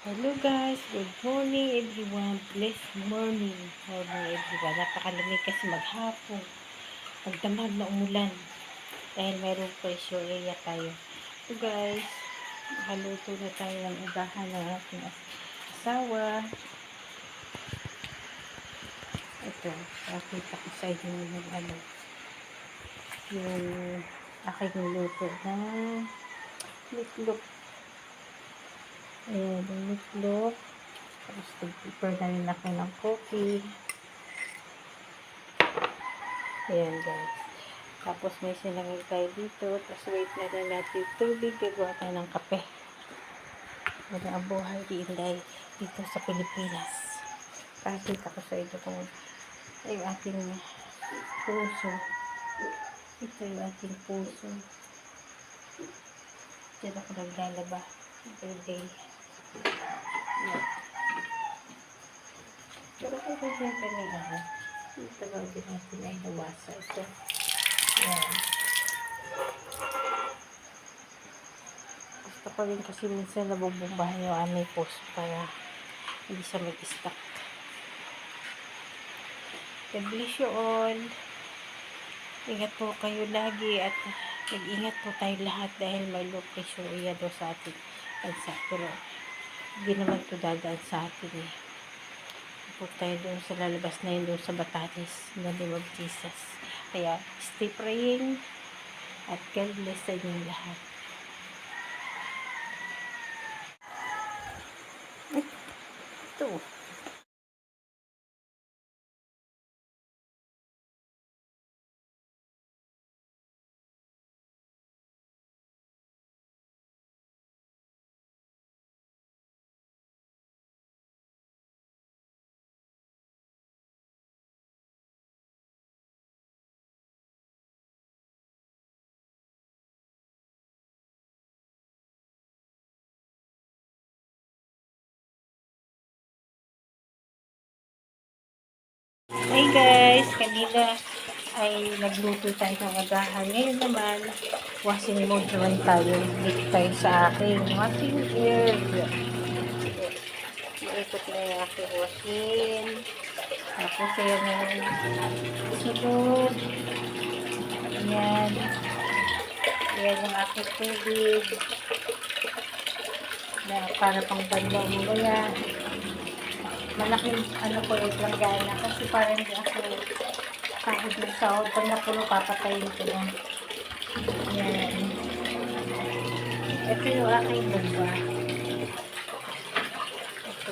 Hello guys, good morning everyone. Blessed morning. Morning everyone. Napakalamig kasi maghapon. Magdamag na umulan. Dahil mayroong pressure area tayo. So guys, nakaluto na tayo ng ugahan ng ating asawa. Ito, pakita ko sa inyo yung aking luto na meatloaf. Ayan, yung meatloaf. Tapos nag-prepare na rin ako ng coffee. Ayan guys. Tapos may sinangil tayo dito. Tapos wait na rin natin tubig. Gagawa tayo ng kape. Wala ang buhay dito sa Pilipinas. Pakita ko sa inyo kung yung ating puso. Ito yung ating puso. Diyan ako naglalaba. Everyday. Ayan. Pero kung siyempre may ito lang din natin ay nawasa ito. Ayan. Gusto ko rin kasi minsan nabubumbahan yung aming post para hindi siya mag-stuck. God bless you all. Ingat po kayo lagi at mag-ingat po tayo lahat dahil may low pressure yan doon sa ating bansa. Pero hindi naman ito dadaan sa atin eh. Po tayo doon sa lalabas na yun doon sa Batanes na name of Jesus. Kaya stay praying at God bless sa inyong lahat. Ito. Hey guys, kanina ay nagluto tayo ng agahan. Ngayon naman, washing mode naman tayo. Dito tayo sa aking washing area. Iikot na yung aking washing. Tapos ayan yung sunod. Ayan. Ayan yung aking tubig. Na para pang banda umulaya. Malaking ko yung langgana kasi parang hindi ako kahit ng sahod. Pag napuno, papatayin ko na. Ayan. Ito yung aking bomba. Ito.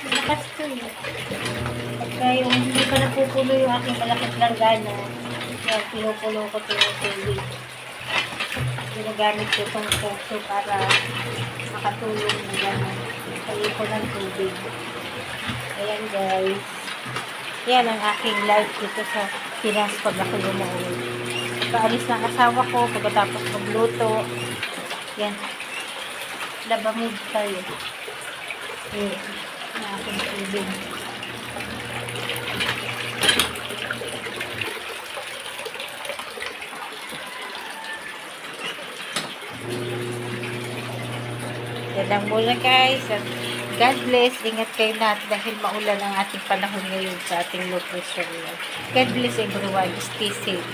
Malakas ito eh. Pagka yung hindi pa napupuno yung aking malaking langgana, yan, pinupuno ko ito yung tubig. Ginagamit ko itong poso para makatulong na gano'n. Kayo ko ng tubig. Ayan guys. Yan ang aking life dito sa Pinas pag ako umuwi. Paalis ng asawa ko pagkatapos magluto. Yan. Labamig tayo. Yan. Ang aking tubig. Yan lang muna guys. At God bless. Ingat kayo lahat dahil maulan ang ating panahon ngayon sa ating low pressure. God bless everyone. Stay safe.